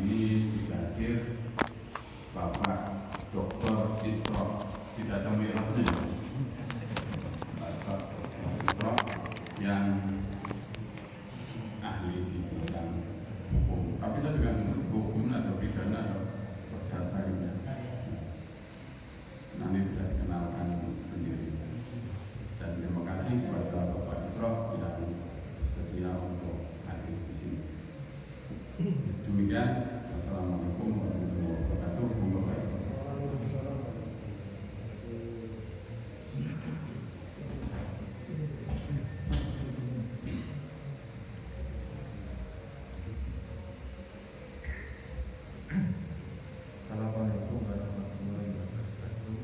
ini sudah hadir Bapak Dr. Isro, tidak ada merahnya, Bapak Dr. Isro yang ahli di bidang hukum. Tapi saya juga menurut hukum atau pidana atau perdata gitu. Nanti bisa dikenalkan sendiri. Dan terima kasih kepada Bapak Isro yang setia untuk hadir di sini. Demikian, wassalamualaikum warahmatullahi wabarakatuh. Assalamualaikum warahmatullahi wabarakatuh.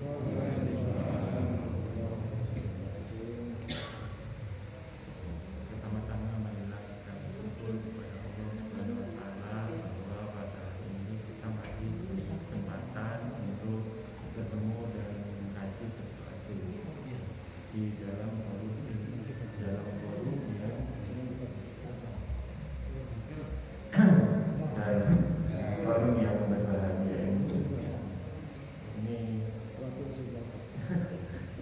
Pertama-tama marilah kita bersyukur kepada Allah Subhanahu wa taala bahwa pada hari ini kita masih diberi kesempatan untuk bertemu dan mengkaji sesuatu di dalam forum yang dan forum yang berbahagia ini.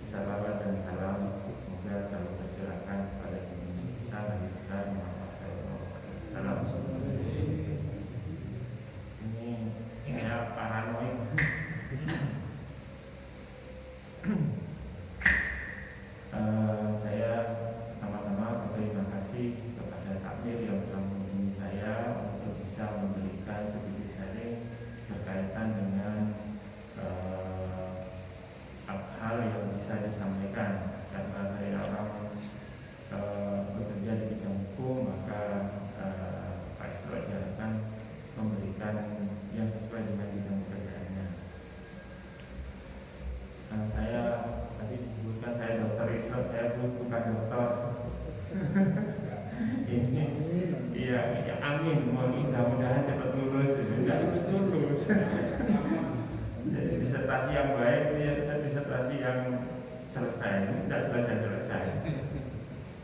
Salawat dan salam semoga selalu tercurahkan pada kita Nabi besar Muhammad SAW. Ini saya paranoid. Saya pertama-tama berterima kasih kepada takmir yang telah menghubungi saya untuk bisa memberikan sedikit sharing berkaitan dengan hal yang bisa disampaikan. Karena saya orang bekerja di bidang hukum, maka Pak Isro diharapkan memberikan yang sesuai dengan bidang pekerjaannya. Saya tadi disebutkan saya Dr. Isro, saya bukan dokter. Ini iya, amin. Mudah-mudahan cepat lulus. Enggak lulus. Jadi disertasi yang baik, disertasi yang selesai, tidak selesai.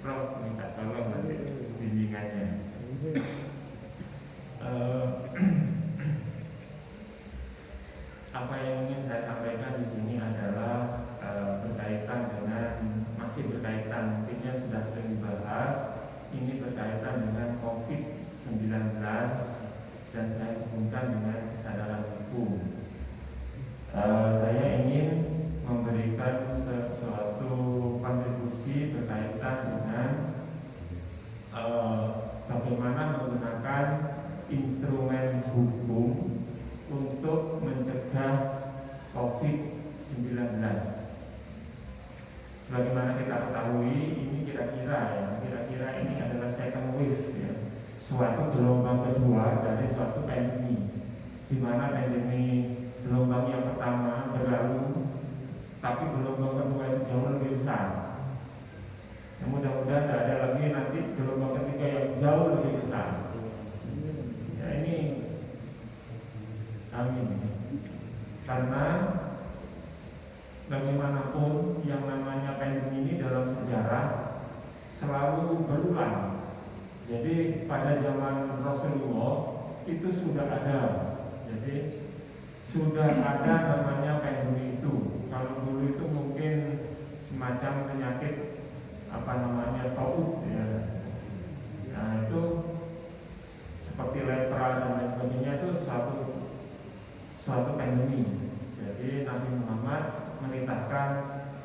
Prof, minta tolong bimbingannya. Apa yang ingin saya sampaikan di sini adalah masih berkaitan, mungkinnya sudah sering dibahas. Ini berkaitan dengan COVID-19 dan saya hubungkan dengan kesadaran hukum. Saya ingin memberikan sesuatu kontribusi berkaitan dengan bagaimana menggunakan instrumen hukum untuk mencegah COVID-19. Sebagaimana kita ketahui, ini kira-kira ini adalah second wave, ya, suatu gelombang kedua dari suatu pandemi, di mana pandemi gelombang yang pertama berlalu, tapi gelombang kedua itu jauh lebih besar. Ya, mudah-mudahan tidak ada lagi nanti gelombang ketiga yang jauh lebih besar. Ya, ini amin. Karena bagaimanapun yang namanya pandemi ini dalam sejarah selalu berulang. Jadi pada zaman Rasulullah itu sudah ada. Jadi sudah ada namanya pandemi itu. Kalau dulu itu mungkin semacam penyakit tauf, ya. Nah itu seperti lepra dan lain sebagainya, itu suatu pandemi. Jadi Nabi Muhammad menitahkan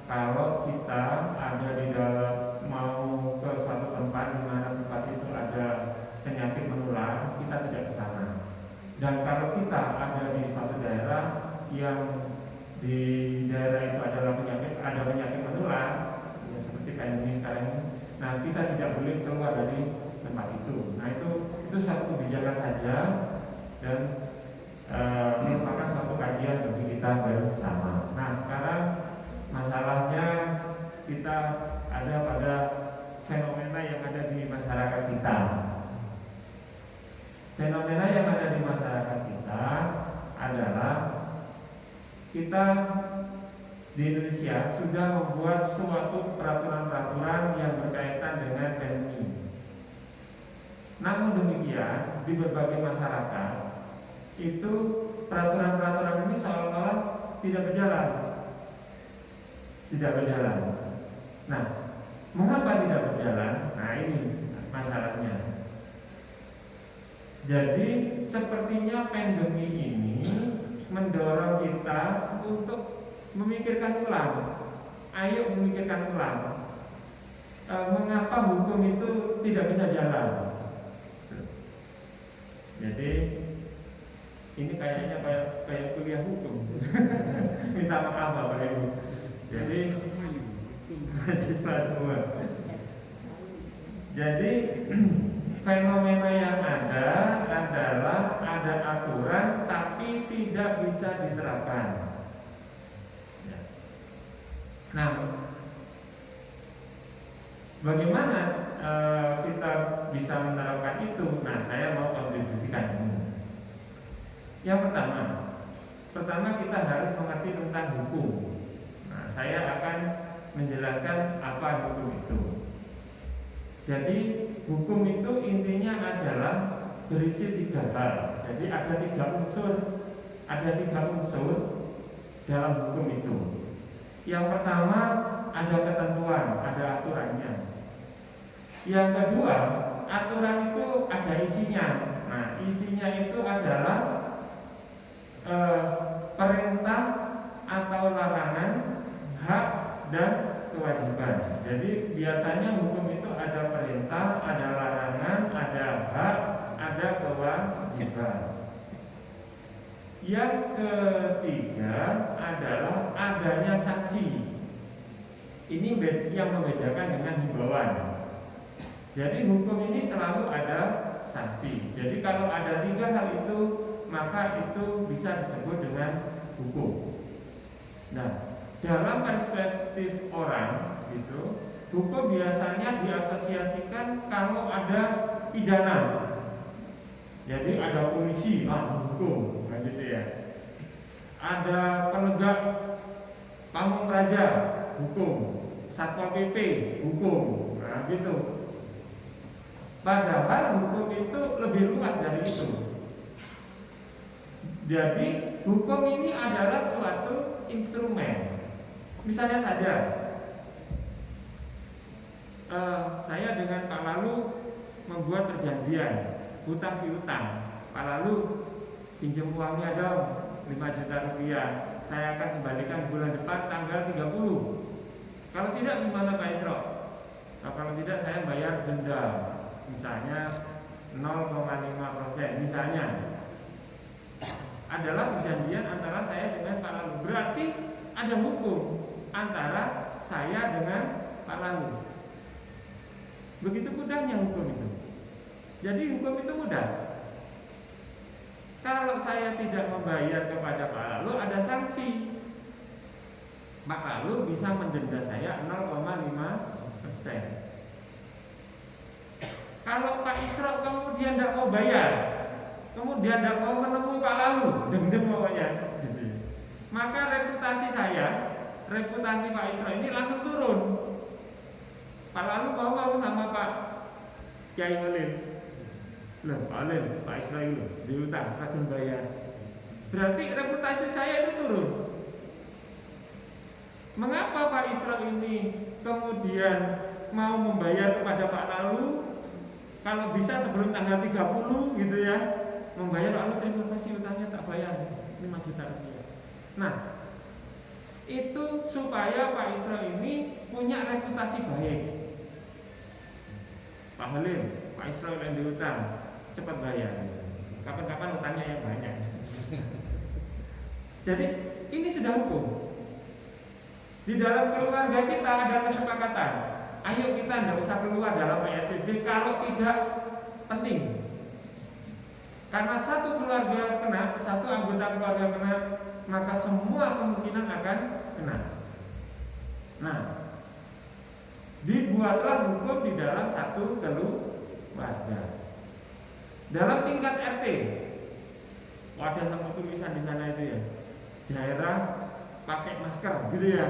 kalau kita ada di dalam mau ke suatu tempat di mana tempat itu ada penyakit menular, kita tidak ke sana. Dan kalau kita ada di suatu daerah yang di daerah itu ada penyakit menular, ya seperti pandemi sekarang ini, nah kita tidak boleh keluar dari tempat itu. Nah itu satu kebijakan saja dan merupakan suatu kajian bagi kita bersama. Nah sekarang masalahnya kita ada pada fenomena yang ada di masyarakat kita. Fenomena yang ada di masyarakat kita adalah kita di Indonesia sudah membuat suatu peraturan-peraturan yang berkaitan dengan pandemi. Namun demikian, di berbagai masyarakat tidak berjalan. Tidak berjalan. Nah, mengapa tidak berjalan? Nah, ini masalahnya. Jadi sepertinya pandemi ini mendorong kita untuk memikirkan ulang. Ayo memikirkan ulang. Mengapa hukum itu tidak bisa jalan? Jadi ini kayaknya kayak kuliah hukum. Minta maaf Bapak Ibu. Jadi mahasiswa semua. Jadi fenomena yang ada adalah ada aturan tapi tidak bisa diterapkan. Nah, bagaimana kita bisa menerapkan itu? Nah, saya mau kontribusikan ini. Yang pertama kita harus mengerti tentang hukum. Nah, saya akan menjelaskan apa hukum itu. Jadi hukum itu intinya adalah berisi 3 hal. Jadi ada 3 unsur dalam hukum itu. Yang pertama ada ketentuan, ada aturannya. Yang kedua, aturan itu ada isinya. Nah, isinya itu adalah perintah atau larangan, hak dan kewajiban. Jadi biasanya hukum itu ada perintah, ada larangan, ada hak, ada kewajiban. Yang ketiga adalah adanya sanksi. Ini yang membedakan dengan himbauan. Jadi hukum ini selalu ada sanksi. Jadi kalau ada 3 hal itu, maka itu bisa disebut dengan hukum. Nah, dalam perspektif orang itu, hukum biasanya diasosiasikan kalau ada pidana. Jadi ada polisi, hukum, gitu ya. Ada penegak pamung praja, hukum. Satpol PP, hukum. Nah, gitu. Padahal hukum itu lebih luas dari itu. Jadi hukum ini adalah suatu instrumen. Misalnya saja, saya dengan Pak Lalu membuat perjanjian hutang piutang. Pak Lalu pinjam uangnya dong 5 juta rupiah. Saya akan kembalikan bulan depan tanggal 30. Kalau tidak gimana Pak Isro? Nah, kalau tidak saya bayar denda, misalnya 0,5% misalnya. Adalah perjanjian antara saya dengan Pak Lalu. Berarti ada hukum antara saya dengan Pak Lalu. Begitu mudahnya hukum itu. Jadi hukum itu mudah. Kalau saya tidak membayar kepada Pak Lalu, ada sanksi. Pak Lalu bisa mendenda saya 0,5%. Kalau Pak Isro kemudian tidak mau bayar, kemudian tidak mau menemui Pak Lalu, dendam pokoknya, maka reputasi Pak Isro ini langsung turun. Pak Lalu mau sama Pak Kiai Olim. Loh, Pak Olim, Pak Isro itu diutang, akan bayar. Berarti reputasi saya itu turun. Mengapa Pak Isro ini kemudian mau membayar kepada Pak Lalu? Kalau bisa sebelum tanggal 30 gitu ya, membayar, lalu terima kasih utangnya tak bayar 5 juta rupiah. Nah, itu supaya Pak Isro ini punya reputasi baik. Pak Halim, Pak Isro yang diutang, cepat bayar. Kapan-kapan utangnya yang banyak. Jadi ini sudah hukum. Di dalam keluarga kita ada kesepakatan. Ayo kita tidak usah keluar dalam PSBB kalau tidak penting. Karena satu keluarga kena, satu anggota keluarga kena, maka semua kemungkinan akan kena. Nah, dibuatlah hukum di dalam satu keluarga. Dalam tingkat RT, ada sama tulisan di sana itu ya, daerah pakai masker, gitu ya.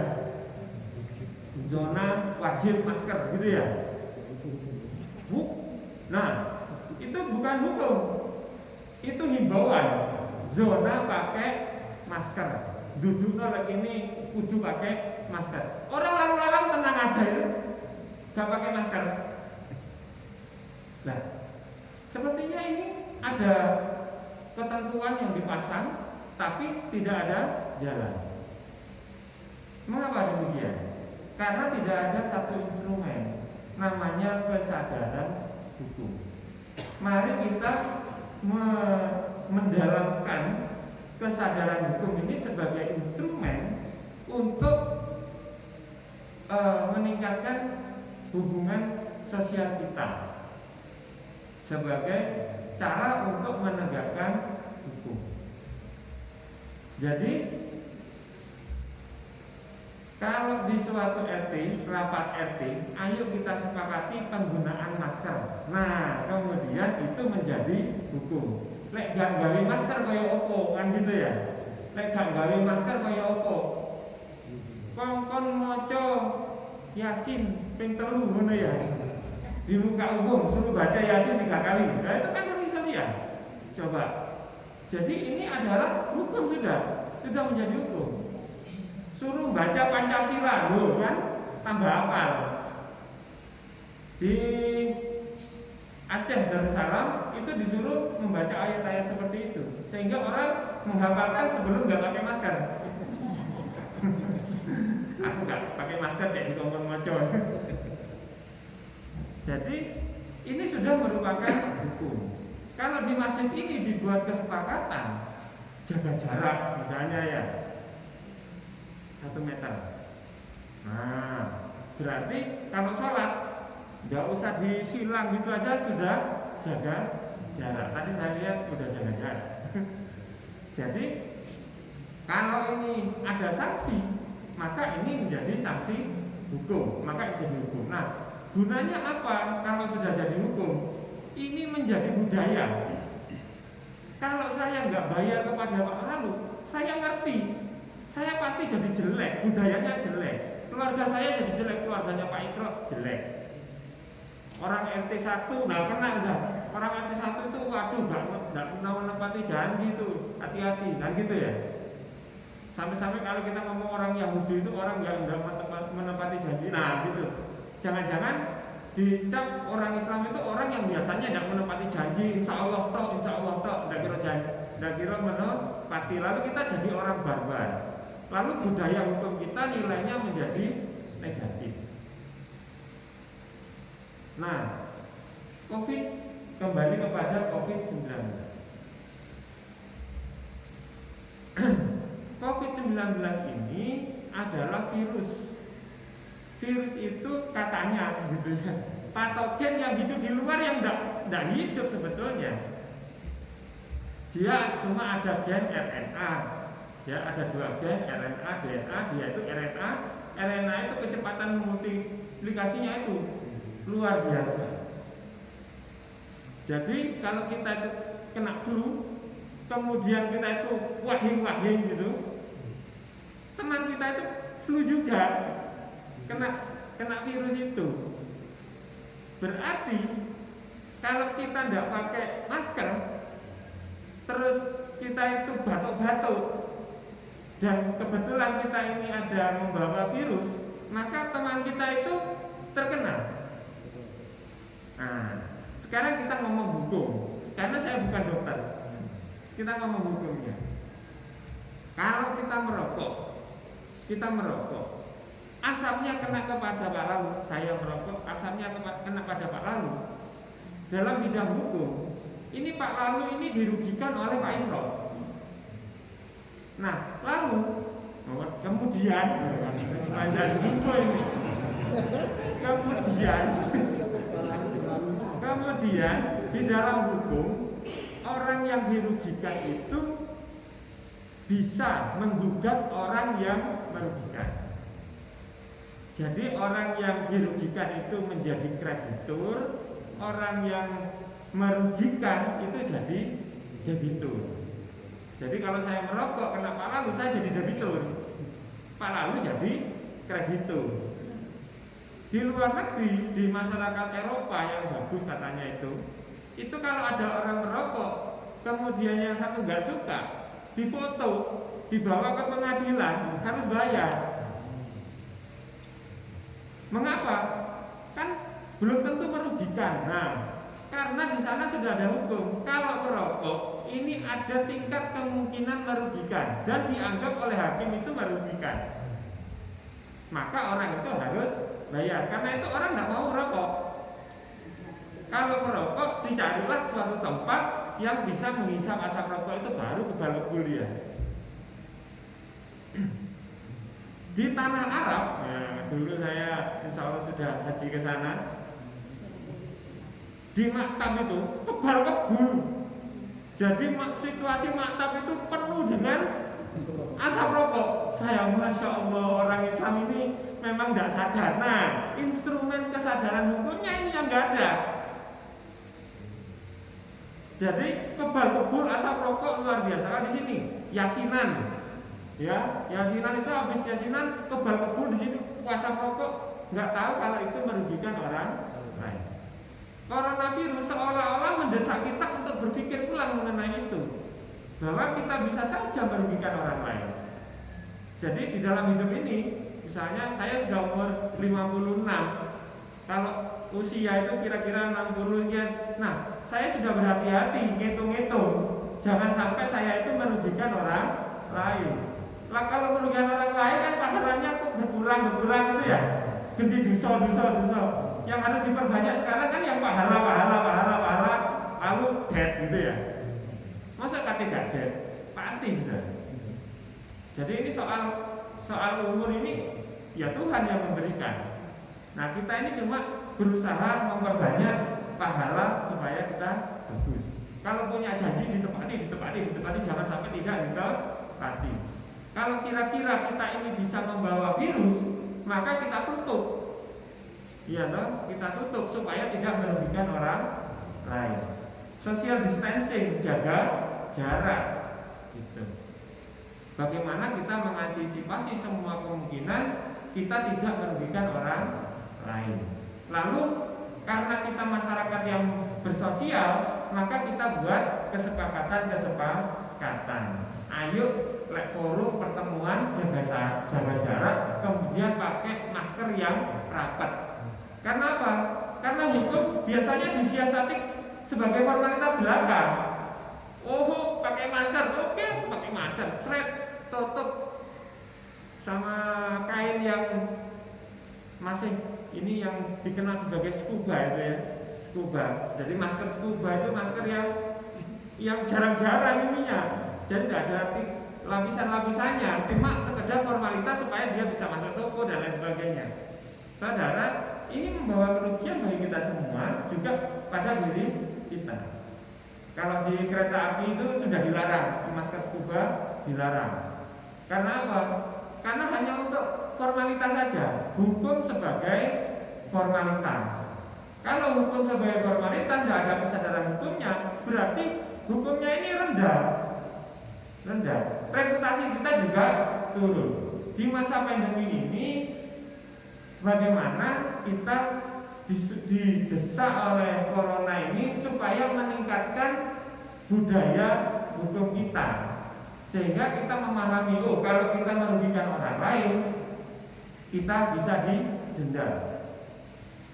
Zona wajib masker, gitu ya. Nah, itu bukan hukum, itu himbauan. Zona pakai masker. duduk nolak ini kudu pakai masker. Orang lalu-lalang tenang aja itu, gak pakai masker. Nah, sepertinya ini ada ketentuan yang dipasang, tapi tidak ada jalan. Mengapa demikian? Karena tidak ada satu instrumen, namanya kesadaran hukum. Mari kita mendalamkan kesadaran hukum ini sebagai instrumen untuk meningkatkan hubungan sosial kita, sebagai cara untuk menegakkan hukum. Jadi kalau di suatu RT, rapat RT, ayo kita sepakati penggunaan masker. Nah, kemudian itu menjadi hukum. Lek gak gawe masker kaya opo, kan gitu ya. Lek gak gawe masker kaya opo. Kon maca Yasin ping 3 ngono ya. Di muka umum suruh baca Yasin 3 kali. Nah, itu kan sanksi sosial. Coba. Jadi ini adalah hukum sudah menjadi hukum. Suruh baca Pancasila, loh kan tambah hafal. Di Aceh Darussalam itu disuruh membaca ayat-ayat seperti itu, sehingga orang menghafalkan sebelum nggak pakai masker. Aku nggak pakai masker jadi ngomong macam. Jadi ini sudah merupakan hukum. Kalau di masjid ini dibuat kesepakatan jaga jarak, misalnya ya 1 meter. Nah, berarti kalau sholat nggak usah disilang gitu aja sudah jaga jarak. Tadi saya lihat udah jaga jarak. Jadi kalau ini ada sanksi, maka ini menjadi sanksi hukum, maka jadi hukum. Nah, gunanya apa kalau sudah jadi hukum? Ini menjadi budaya. Kalau saya nggak bayar kepada Pak Lalu, saya ngerti. Saya pasti jadi jelek, budayanya jelek. Keluarga saya jadi jelek, keluarganya Pak Isro jelek. Orang RT 1, nah kena udah. Orang RT 1 itu waduh nggak menepati janji itu, hati-hati, kan gitu ya. Sampai-sampai kalau kita ngomong orang Yahudi itu orang yang nggak menepati janji, nah gitu. Jangan-jangan dicap orang Islam itu orang yang biasanya tidak menepati janji, insya Allah toh, tidak kira menepati. Lalu kita jadi orang barbar. Lalu budaya hukum kita nilainya menjadi negatif. Nah, COVID kembali kepada COVID-19. COVID-19 ini adalah virus. Virus itu katanya gitu ya, patogen yang hidup di luar yang tidak hidup sebetulnya. Dia cuma ada gen RNA. Ya, ada 2 gen RNA, DNA, dia itu RNA. RNA itu kecepatan multiplikasinya itu luar biasa. Jadi kalau kita itu kena flu, kemudian kita itu wahing gitu, teman kita itu flu juga, kena virus itu. Berarti kalau kita tidak pakai masker, terus kita itu batuk-batuk, dan kebetulan kita ini ada membawa virus, maka teman kita itu terkena. Nah, sekarang kita ngomong hukum, karena saya bukan dokter. Kita ngomong hukumnya. Kalau kita merokok, asapnya kena kepada Pak Lalu. Saya merokok, asapnya kena pada Pak Lalu. Dalam bidang hukum, ini Pak Lalu ini dirugikan oleh Pak Isro. Nah, lalu kemudian di dalam hukum, orang yang dirugikan itu bisa menggugat orang yang merugikan. Jadi orang yang dirugikan itu menjadi kreditur, orang yang merugikan itu jadi debitur. Jadi kalau saya merokok kena Pak Lalu, saya jadi debitur. Pak Lalu jadi kreditur. Di luar negeri, di masyarakat Eropa yang bagus katanya itu kalau ada orang merokok, kemudian yang satu nggak suka, difoto, dibawa ke pengadilan harus bayar. Mengapa? Kan belum tentu merugikan. Nah, karena di sana sudah ada hukum. Kalau perokok ini ada tingkat kemungkinan merugikan dan dianggap oleh hakim itu merugikan, maka orang itu harus bayar. Karena itu orang tidak mau merokok. Kalau merokok, dicarilah suatu tempat yang bisa menghisap asap rokok, itu baru kebal-kebul dia. Di tanah Arab, nah, dulu saya insya Allah sudah haji ke sana. Di maktab itu kebal-kebul. Jadi situasi maktab itu penuh dengan asap rokok. Saya Masya Allah, orang Islam ini memang tidak sadar. Nah, instrumen kesadaran hukumnya ini yang nggak ada. Jadi kebal-kebul asap rokok luar biasa. Kan di sini yasinan, ya yasinan itu habis yasinan kebal-kebul di sini asap rokok, nggak tahu kalau itu merugikan orang lain. Coronavirus seolah-olah mendesak kita untuk berpikir ulang mengenai itu, bahwa kita bisa saja merugikan orang lain. Jadi di dalam hidup ini, misalnya saya sudah umur 56, kalau usia itu kira-kira 60-nya. Nah, saya sudah berhati-hati, ngitung-ngitung, jangan sampai saya itu merugikan orang lain. Lah kalau merugikan orang lain kan pasarannya kok berkurang gitu ya. Ganti dosa. Yang harus diperbanyak sekarang kan yang pahala, lalu dead gitu ya. Masa kata dead? Pasti sudah. Jadi ini soal umur ini ya Tuhan yang memberikan. Nah, kita ini cuma berusaha memperbanyak pahala supaya kita bagus. Kalau punya janji ditepati, jangan sampai tidak ditepati. Kalau kira-kira kita ini bisa membawa virus, maka kita tutup. Iya toh, kita tutup supaya tidak merugikan orang lain. Social distancing, jaga jarak. Gitu. Bagaimana kita mengantisipasi semua kemungkinan kita tidak merugikan orang lain. Lalu karena kita masyarakat yang bersosial, maka kita buat kesepakatan. Ayo forum pertemuan jaga jarak, kemudian pakai masker yang rapat. Karena apa? Karena hukum biasanya disiasati sebagai formalitas belaka. Oh, pakai masker, oke, pakai masker, seret, tutup sama kain yang masih ini yang dikenal sebagai scuba itu ya, scuba. Jadi masker scuba itu masker yang jarang-jarang ininya. Jadi tidak ada lapisan-lapisannya, cuma sekedar formalitas supaya dia bisa masuk toko dan lain sebagainya. Saudara, ini membawa kerugian bagi kita semua, juga pada diri kita. Kalau di kereta api itu sudah dilarang, masker scuba dilarang. Karena apa? Karena hanya untuk formalitas saja. Hukum sebagai formalitas. Kalau hukum sebagai formalitas tidak ada kesadaran hukumnya, berarti hukumnya ini rendah. Reputasi kita juga turun. Di masa pandemi ini, bagaimana kita didesak oleh corona ini supaya meningkatkan budaya hukum kita, sehingga kita memahami, kalau kita merugikan orang lain, kita bisa didenda.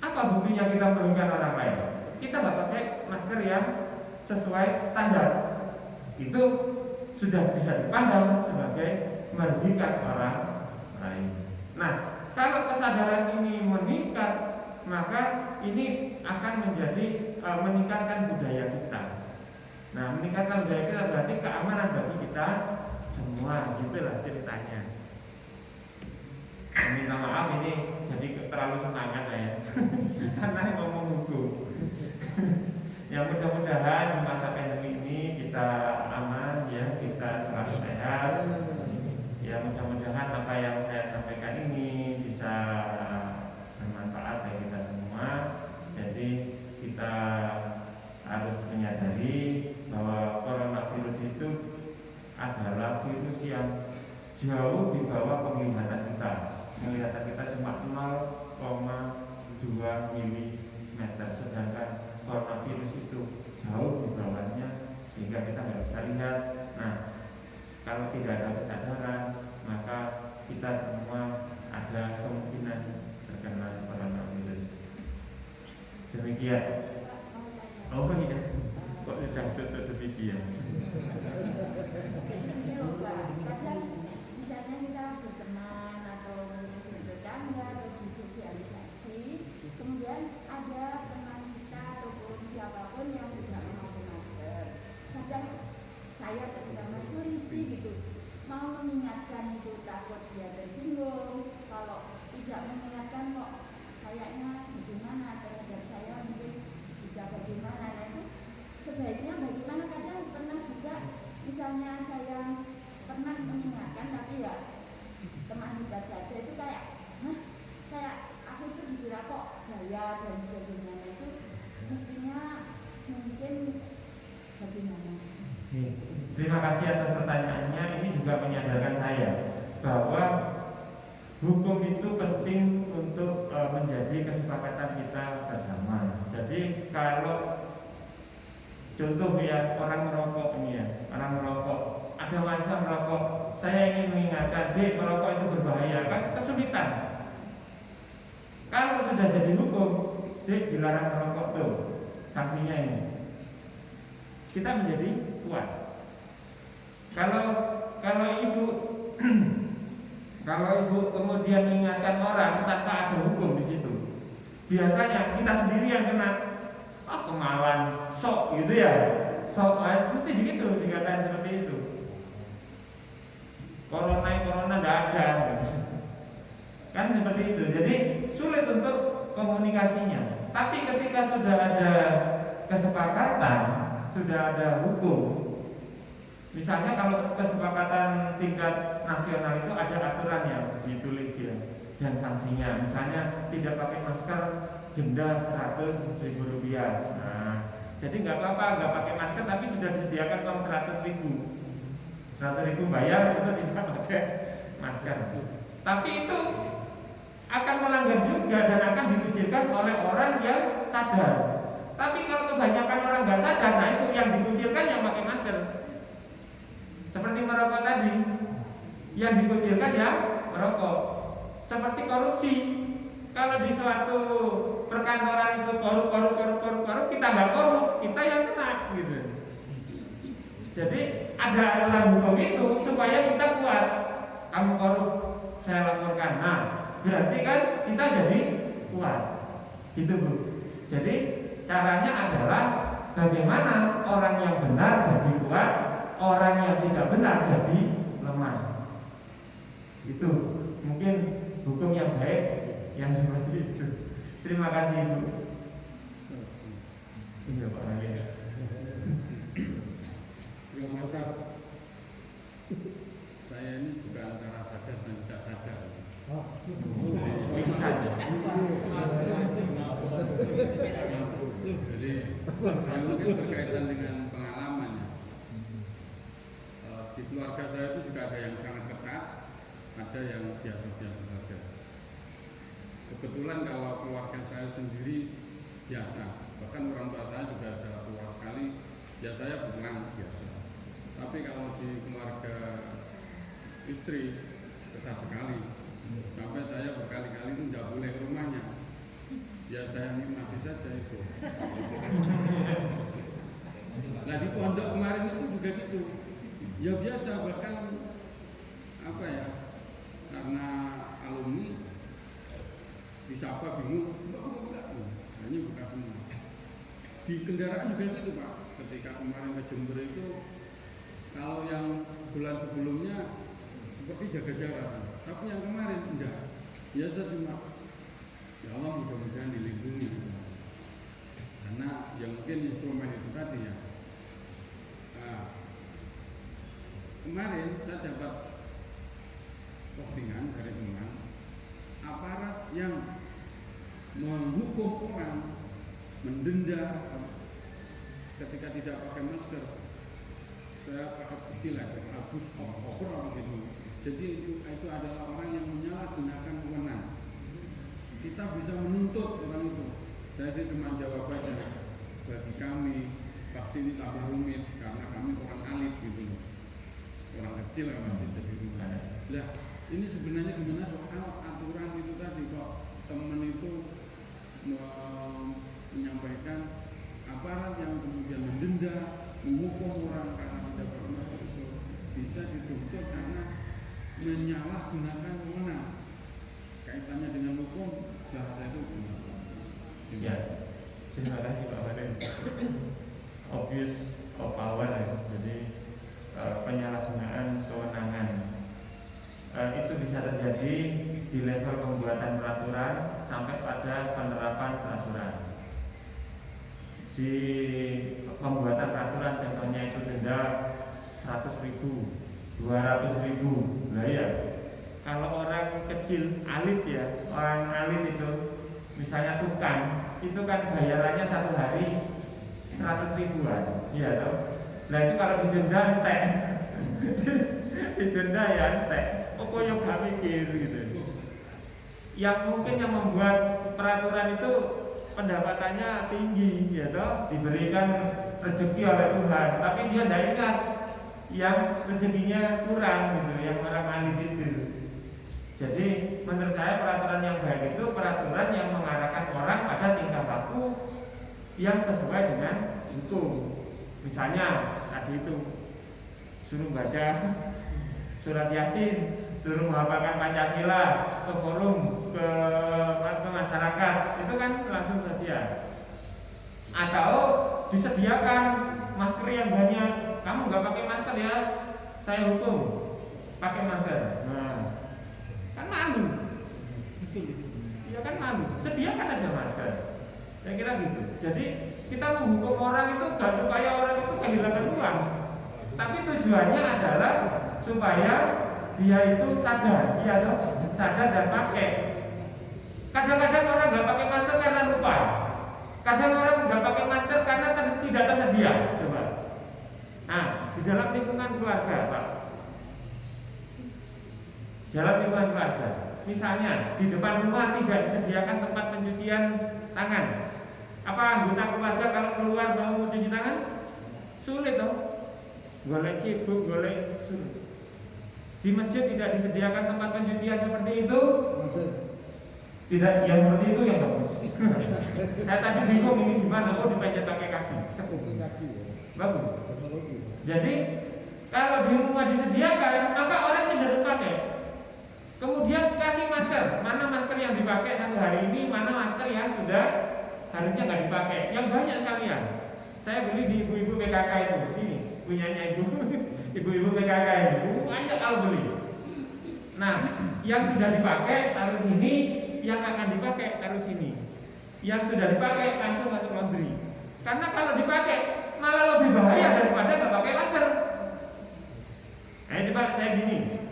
Apa buktinya kita merugikan orang lain? Kita nggak pakai masker yang sesuai standar, itu sudah bisa dipandang sebagai merugikan orang lain. Nah, kalau kesadaran ini meningkat, maka ini akan menjadi meningkatkan budaya kita. Nah, meningkatkan budaya kita berarti keamanan bagi kita semua, gitulah ceritanya. Minta maaf ini jadi terlalu semangat saya, karena ngomong hukum. Ya mudah-mudahan di masa pandemi ini kita aman, ya kita selalu sehat. Ya mudah-mudahan apa yang saya sampaikan ini bisa bermanfaat bagi kita semua. Jadi kita harus menyadari bahwa coronavirus itu adalah virus yang jauh di bawah penglihatan kita. Penglihatan kita cuma 0,2 mm, sedangkan coronavirus itu jauh di bawahnya, sehingga kita nggak bisa lihat. Nah, kalau tidak ada kesadaran, maka kita semua ada kemungkinan terkena coronavirus. Demikian. Oh iya, kok sudah tutup ya? Kadang misalnya kita berteman atau bertetangga atau bersosialisasi, kemudian ada teman kita ataupun siapapun yang tidak memakai masker. Kadang saya terutama itu risih gitu, mau mengingatkan itu takut dia tersinggung. Kalau tidak mengingatkan kok kayaknya bagaimana terhadap saya, mungkin bisa bagaimana. Nah itu sebaiknya bagaimana. Kadang pernah juga misalnya saya pernah mengingatkan, tapi ya teman kita saja itu kayak aku itu dikira kok gaya dan sebagainya. Itu mestinya mungkin bagaimana. Terima kasih atas pertanyaannya. Ini juga menyadarkan saya bahwa hukum itu penting untuk menjadi kesepakatan kita bersama. Jadi kalau contoh ya, orang merokok ini ya, orang merokok, ada masa merokok, saya ingin mengingatkan, merokok itu berbahaya, kan kesulitan. Kalau sudah jadi hukum, dilarang merokok tuh, sanksinya ini, kita menjadi kuat. Kalau ibu kalau ibu kemudian mengingatkan orang tanpa ada hukum di situ, biasanya kita sendiri yang kena. Kemalan, sok gitu ya, sok, mesti begitu dikatakan seperti itu. Corona tidak ada, kan seperti itu. Jadi sulit untuk komunikasinya. Tapi ketika sudah ada kesepakatan, sudah ada hukum. Misalnya kalau kesepakatan tingkat nasional itu ada aturan yang ditulis ya, dan sanksinya. Misalnya tidak pakai masker, denda 100.000 rupiah. Nah, jadi nggak apa-apa nggak pakai masker, tapi sudah disediakan uang 100.000. 100.000 bayar itu tidak pakai masker. Tapi itu akan melanggar juga dan akan dikucilkan oleh orang yang sadar. Tapi kalau kebanyakan orang nggak sadar, nah itu yang dikucilkan yang pakai masker. Seperti merokok tadi, yang dikucilkan ya merokok. Seperti korupsi. Kalau di suatu perkantoran itu korup, kita nggak korup, kita yang kena gitu. Jadi ada aturan hukum itu supaya kita kuat. Kamu korup, saya laporkan. Nah, berarti kan kita jadi kuat. Gitu Bu. Jadi caranya adalah bagaimana orang yang benar jadi kuat, orang yang tidak benar jadi lemah. Itu mungkin hukum yang baik yang seperti itu. Terima kasih Ibu. Iya Pak Raya. Terima kasih. Saya ini juga antara sadar dan tidak sadar. Itu saja. Jadi saya mungkin berkaitan dengan pengalamannya. Di keluarga saya itu juga ada yang sangat ketat, ada yang biasa-biasa saja. Kebetulan kalau keluarga saya sendiri biasa, bahkan orang tua saya juga sudah tua sekali, ya saya bukan biasa. Tapi kalau di keluarga istri ketat sekali, sampai saya berkali-kali itu tidak boleh ke rumahnya. Ya saya nikmati saja itu. Nah di pondok kemarin itu juga gitu. Ya biasa, bahkan apa ya, karena alumni disapa bingung, enggak, hanya buka semua. Di kendaraan juga gitu Pak. Ketika kemarin ke Jember itu, kalau yang bulan sebelumnya seperti jaga jarak, tapi yang kemarin enggak. Biasa cuma, ya Allah mudah-mudahan dilindungi. Karena ya mungkin instrumen itu tadi ya. Nah, kemarin saya dapat postingan dari teman, aparat yang menghukum orang, mendenda ketika tidak pakai masker. Saya pakai istilah abus orang gitu. Jadi itu adalah orang yang menyalahgunakan wewenang. Kita bisa menuntut orang itu. Saya sih cuma jawab aja, bagi kami pasti ini tambah rumit karena kami orang alit gitu, orang kecil. kecil kan pasti jadi rumah. Nah, ini sebenarnya gimana soal aturan itu tadi kok teman itu menyampaikan aparat yang kemudian mendenda, menghukum orang karena tidak pakai masker itu bisa dituntut karena menyalahgunakan wewenang. Kaitannya dengan hukum bahasa itu gimana? Ya, terima kasih Pak Faden. Obvious of power ya. Jadi penyalahgunaan kewenangan itu bisa terjadi di level pembuatan peraturan sampai pada penerapan peraturan. Di pembuatan peraturan contohnya itu denda 100.000, 200.000. Nah ya, kalau orang kecil alit ya, orang alit itu misalnya tukang, itu kan bayarannya satu hari 100.000-an, iya toh. Nah itu kalau didenda entek, didenda ya entek. Apa yang gak mikir gitu. Yang mungkin yang membuat peraturan itu pendapatannya tinggi, ya toh, diberikan rezeki oleh Tuhan, tapi dia tidak ingat yang rezekinya kurang gitu, yang orang alit itu. Jadi menurut saya peraturan yang baik itu peraturan yang mengarahkan orang pada tingkah laku yang sesuai dengan hukum. Misalnya tadi itu suruh baca surat Yasin, suruh menghafalkan Pancasila ke forum, ke masyarakat, itu kan langsung sosial. Atau disediakan masker yang banyak, kamu nggak pakai masker ya, saya hukum pakai masker. Nah, kan malu, iya kan malu, sediakan aja masker. Saya kira gitu. Jadi kita menghukum orang itu gak supaya orang itu kehilangan uang, tapi tujuannya adalah supaya dia itu sadar, dia sadar dan pakai. Kadang-kadang orang nggak pakai masker karena lupa. Kadang orang nggak pakai masker karena tidak tersedia. Coba. Nah, di dalam lingkungan keluarga, Pak. Dalam lingkungan keluarga, misalnya di depan rumah tidak disediakan tempat pencucian tangan. Apa anggota keluarga kalau keluar mau mencuci tangan? Sulit toh. Golek cibuk, golek sulit. Di masjid tidak disediakan tempat pencucian seperti itu. Tidak, yang seperti itu yang bagus. Saya tadi bingung ini gimana, dipencet pakai kaki. Bagus. Jadi kalau di rumah disediakan, maka orang cenderung pakai. Kemudian kasih masker. Mana masker yang dipakai satu hari ini, mana masker yang sudah harusnya nggak dipakai. Yang banyak sekalian. Saya beli di ibu-ibu PKK itu. Ini punyanya ibu-ibu PKK itu banyak kalau beli. Nah, yang sudah dipakai taruh sini, yang akan dipakai taruh sini. Yang sudah dipakai langsung masuk laundry. Karena kalau dipakai malah lebih bahaya daripada nggak pakai masker. Nah, coba saya gini.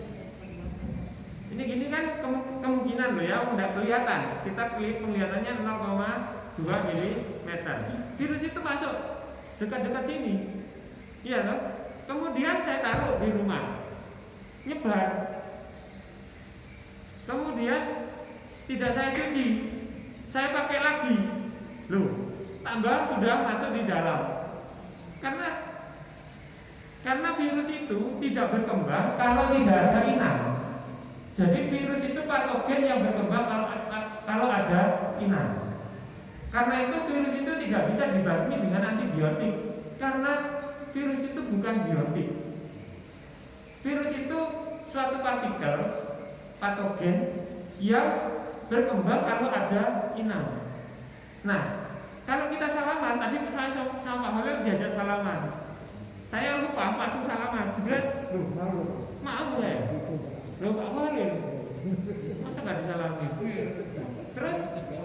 Ini gini kan kemungkinan loh ya, udah kelihatan. Kita penglihatannya 0,2 mm. Virus itu masuk dekat-dekat sini. Iya loh. Kemudian saya taruh di rumah, nyebar. Kemudian tidak saya cuci, saya pakai lagi. Loh, tambah sudah masuk di dalam. Karena virus itu tidak berkembang kalau tidak ada inang. Jadi virus itu patogen yang berkembang kalau ada inang. Karena itu virus itu tidak bisa dibasmi dengan antibiotik. Karena virus itu bukan biotik. Virus itu suatu partikel patogen yang berkembang kalau ada inang. Nah, kalau kita salaman, tadi misalnya sama Pak Holil diajak salaman, saya lupa langsung salaman. Sebenarnya, maaf ya, Pak Holil, masa nggak disalamin? Terus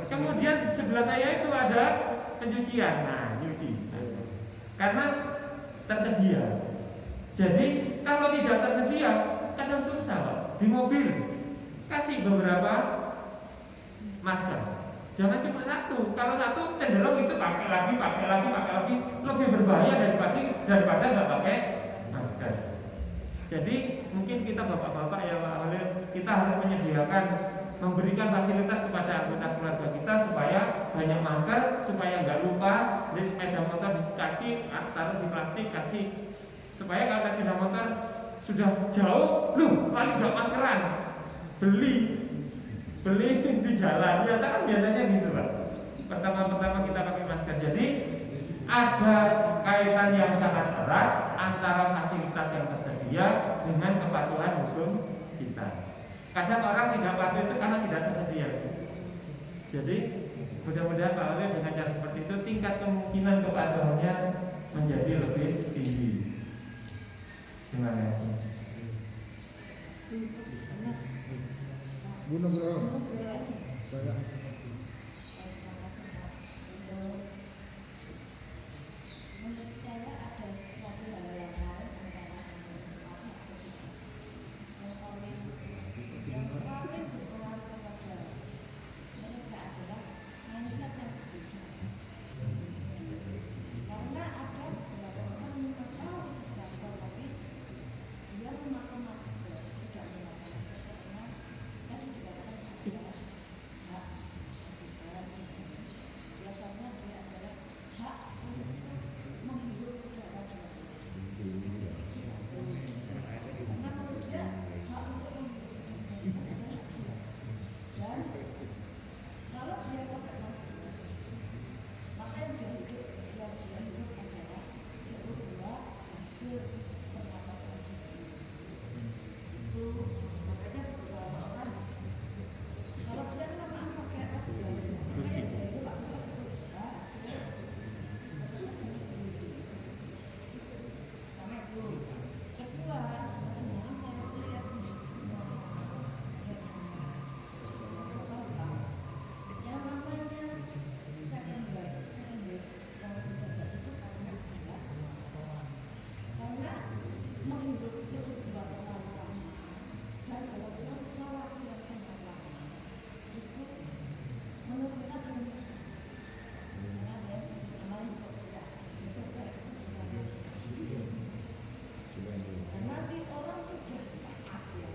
kemudian sebelah saya itu ada pencucian, nah nyuci, karena tersedia. Jadi kalau tidak tersedia, kadang susah Pak. Di mobil kasih beberapa masker. Jangan cuma satu. Kalau satu cenderung itu pakai lagi, lebih berbahaya daripada nggak pakai masker. Jadi mungkin kita bapak-bapak ya Pak Holil, kita harus menyediakan, memberikan fasilitas kepada anggota keluarga kita supaya banyak masker, supaya nggak lupa. Di sepeda motor dikasih, taruh di plastik kasih, supaya kalau sepeda motor sudah jauh, lu paling gak maskeran, beli di jalan. Ternyata kan biasanya gitu Pak. Pertama-tama kita pakai masker. Jadi ada kaitan yang sangat erat antara fasilitas yang tersedia dengan kepatuhan hukum kita. Kadang orang tidak patuh itu karena tidak tersedia. Jadi mudah-mudahan Pak Oleh dengan cara seperti itu tingkat kemungkinan kepatuhannya menjadi lebih tinggi. Terima kasih. Bu Nugroho. Menurut saya ada sesuatu hal yang lain antara yang paling berpengaruh kepada mereka adalah mindset yang berbeda. Karena ada beberapa orang yang tahu tidak tapi dia memakai masker, tidak memakai masker karena tadi dikatakan adalah hak biasanya dia adalah hak untuk menghirup udara di luar. Karena menurut dia hak untuk menghirup udara dan kalau dia pakai masker maka yang dia hidup adalah CO2 hasil pernapasan itu makanya beberapa orang kalau dia memang pakai masker makanya dia itu pakai CO2 hasil sama itu. Kedua, memang kalau lihat yang namanya second wave kalau tidak saat itu karena menghidup CO2 terlalu lama dan kalau waktu yang sangat lama itu menurunkan imunitas karena dia kemarin itu dan nanti orang sudah taat ya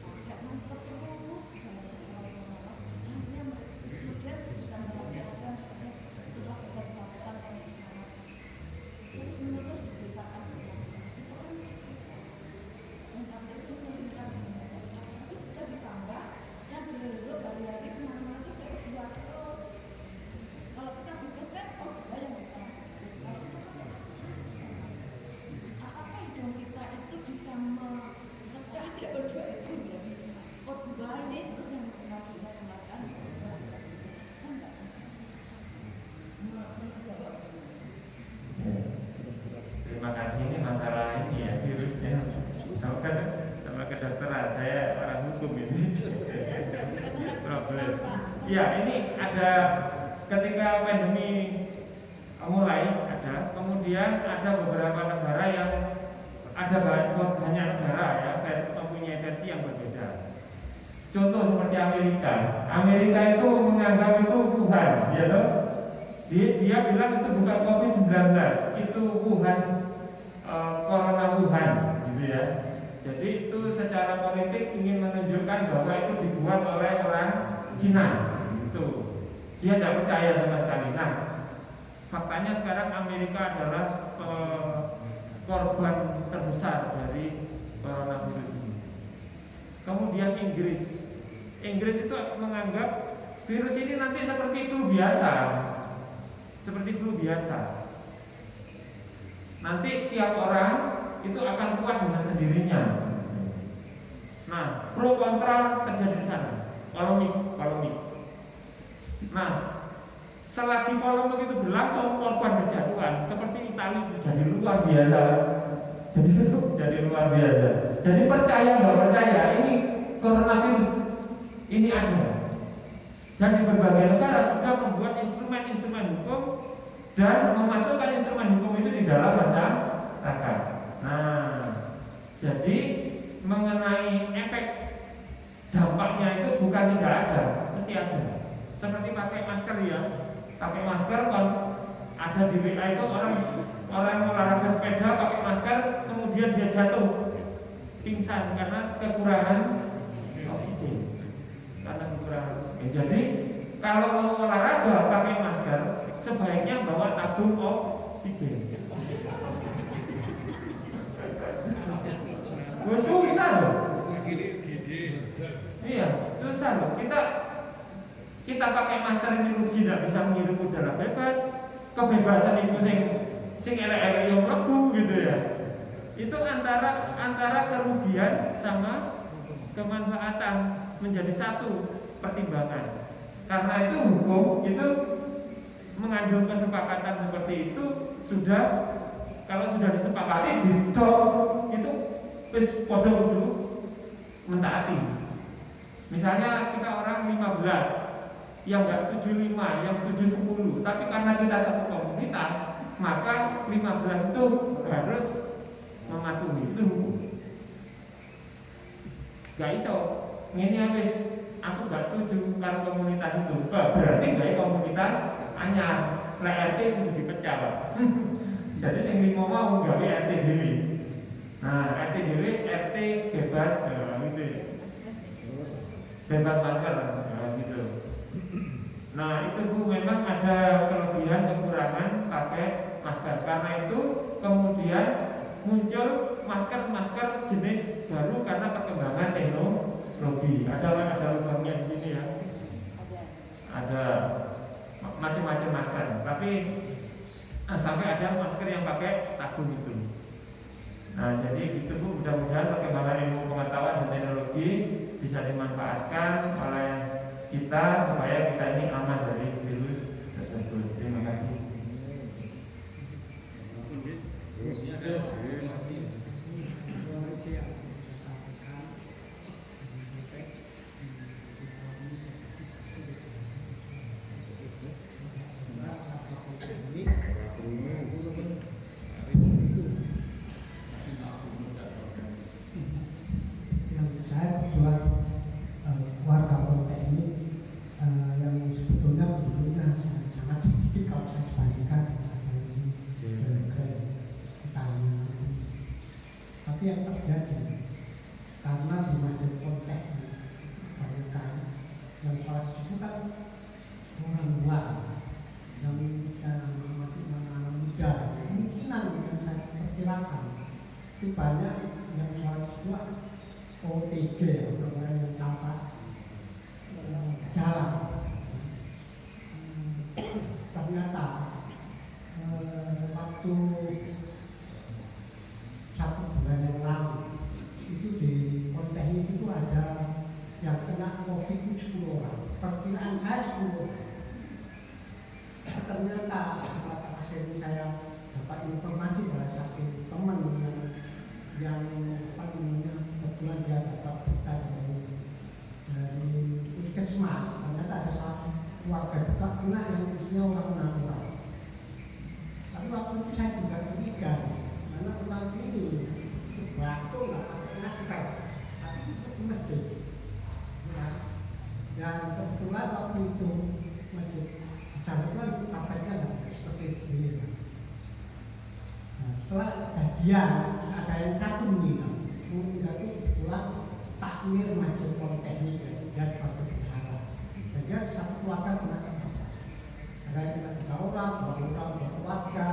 tidak memperterus kemudian kita melakukan sebuah obat-obatan yang terus menerus diberitakan itu kan dan sampai itu meningkat tapi sudah ditambah yang dulu hari-hari kemana-mana itu CO2 terus kalau kita bungkus kan yang kita kalau kita apakah hidung kita itu bisa memecah CO2 itu menjadi O2 ini terus yang kita bisa kemakan kan nggak bisa Terima kasih. Ini masalah ini ya, virusnya sama kedokteran. Saya orang hukum ini problem. Ya, ini ada ketika pandemi mulai ada, kemudian ada beberapa negara yang ada banyak negara ya mempunyai versi yang berbeda. Contoh seperti Amerika. Amerika itu menganggap itu Tuhan, ya toh? Dia bilang itu bukan COVID-19, itu Wuhan, Corona Wuhan, gitu ya. Jadi itu secara politik ingin menunjukkan bahwa itu dibuat oleh orang Cina, gitu. Dia tidak percaya sama sekali. Nah, faktanya sekarang Amerika adalah korban terbesar dari coronavirus ini. Kemudian Inggris itu menganggap virus ini nanti seperti flu biasa. Nanti tiap orang itu akan kuat dengan sendirinya. Nah, pro kontra terjadi di sana, polemik. Nah, selagi polemik itu berlangsung, korban berjatuhan. Seperti Italia jadi luar biasa. Jadi percaya nggak percaya ini coronavirus ini ada. Dan di berbagai negara sudah membuat instrumen-instrumen hukum dan memasukkan instrumen hukum itu di dalam masyarakat. Nah, jadi mengenai efek dampaknya itu bukan tidak ada, pasti ada. Seperti pakai masker ya, pakai masker kalau ada di WA itu orang olahraga sepeda pakai masker, kemudian dia jatuh pingsan karena kekurangan oksigen. Jadi kalau mau olahraga pakai masker, sebaiknya bawa tabung oksigen. Wah, susah loh. Ini gede. Iya, susah loh. Kita pakai masker ini rugi, tidak bisa menghirup udara bebas. Kebebasan itu sing elek-elek yang mlebu gitu ya. Itu antara kerugian sama kemanfaatan menjadi satu pertimbangan. Karena itu hukum itu mengandung kesepakatan seperti itu kalau sudah disepakati didok itu wis padha kudu mentaati. Misalnya kita orang 15, yang nggak setuju 5, yang setuju 10, tapi karena kita satu komunitas, maka 15 itu harus mematuhi itu hukum. Gak iso, ini habis aku gak setuju karo komunitas itu. Berarti gak komunitas anyar, RT itu dipecah. Jadi sing limo mau gawe RT dhewe. Nah, RT dhewe RT bebas gitu. Bebas masker gitu. Nah, itu Bu memang ada kelebihan kekurangan pakai masker. Karena itu kemudian muncul masker jenis baru karena perkembangan teknologi. Ada lubangnya di sini ya. Ada macam-macam masker. Tapi sampai ada masker yang pakai tabung itu. Nah, jadi gitu Bu, mudah-mudahan perkembangan ilmu pengetahuan dan teknologi bisa dimanfaatkan oleh kita supaya kita ini aman dari virus tersebut. Terima kasih. Itu banyak yang soal juga OTG, orang yang tanpa jalan. Ternyata waktu 1 bulan yang lalu itu di Politeknik itu ada yang kena COVID itu 10 orang. Perkiraan saya 10 orang. Ternyata hasil saya dapat informasi dari satu teman yang kebetulan dia dapat berita dari puskesmas. Ternyata ada satu keluarga juga kena yang isinya orang 6 orang. Tapi waktu itu saya juga curiga karena orang ini batuk nggak pakai masker, tapi itu masjid. Dan kebetulan waktu itu masjid Jalan sampainya seperti ini. Nah, setelah kejadian ada yang satu meninggal itu kebetulan takmir masjid Politeknik dan Batu Behara. Jadi satu keluarga kena kebakaran. Ada yang kena 3 orang, 2 orang, 2 keluarga.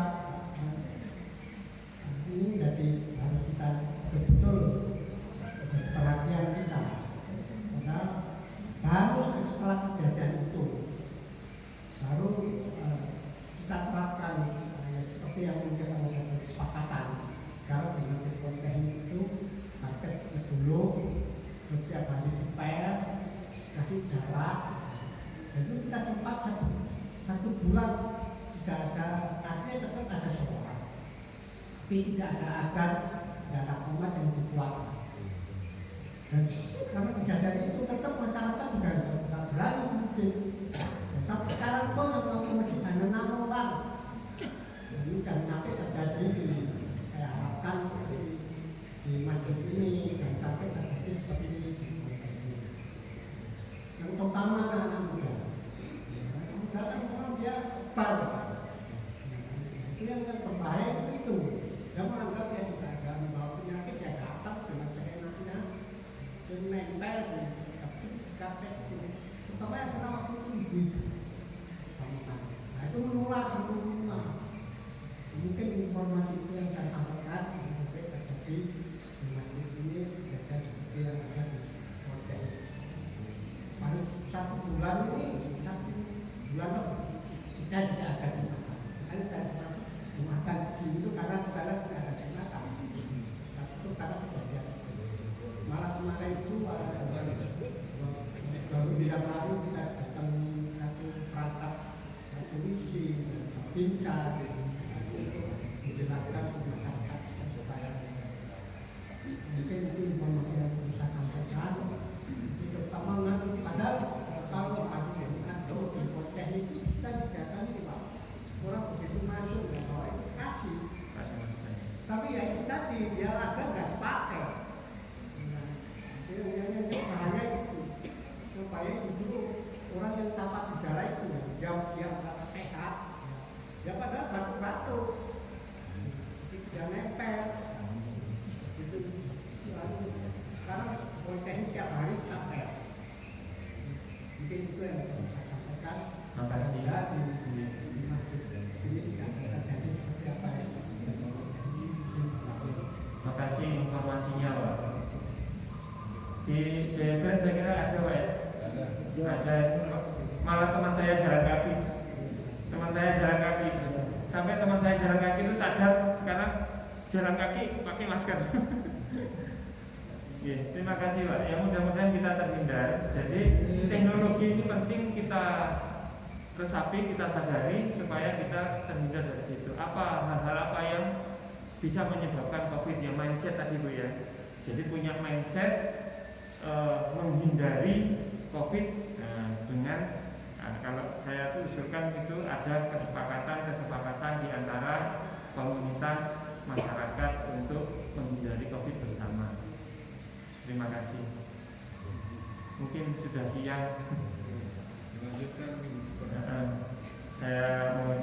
Ini jadi harus kita betul perhatian kita. Karena baru setelah kejadian itu baru kita terapkan seperti yang kita menjadi kesepakatan. Kalau di Masjid Politeknik itu pakai dulu, setiap hari dipel, kasih jarak. Jadi kita sempat 1 bulan tidak ada, artinya tetap ada sholat, tapi tidak ada agar, tidak ada umat yang dibuat. Dan karena kejadian itu tetap masyarakat juga tidak berani mungkin. Tapi sekarang pun kalau masjid hanya 6 orang. Ini jangan sampai terjadi saya harapkan di masjid ini dan sampai terjadi seperti ini. Yang pertama anak muda. Anak muda kan orang dia baru. Itu yang terbaik itu. Jangan menganggap dia tidak ada pintar untuk menjelaskan masyarakat supaya mungkin itu informasi yang bisa sampaikan. Terutama padahal kalau ada import teknik kita bicara ini Pak, orang begitu masuk nggak tahu edukasi. Tapi ya itu tadi dia ada nggak pakai. Yang caranya itu supaya justru orang yang tanpa gejala itu dia sehat, ya padahal batuk-batuk, dia nempel. Itu karena politeknik tiap hari capek. Mungkin itu yang saya sampaikan. Makasih. Ini tidak terjadi seperti apa ya. Makasih informasinya Pak. Di JFN saya kira ada Pak ya? Ada. Malah teman saya jalan kaki. Sampai teman saya jalan kaki itu sadar sekarang jalan kaki pakai masker. Ya, terima kasih Pak. Ya mudah-mudahan kita terhindar. Jadi teknologi ini penting kita resapi, kita sadari supaya kita terhindar dari situ. Hal-hal apa yang bisa menyebabkan COVID ya, mindset tadi Bu ya. Jadi punya mindset menghindari COVID dengan kalau saya usulkan itu ada kesepakatan di antara komunitas masyarakat untuk menghindari COVID bersama. Terima kasih. Mungkin sudah siang. Dilanjutkan. Saya mau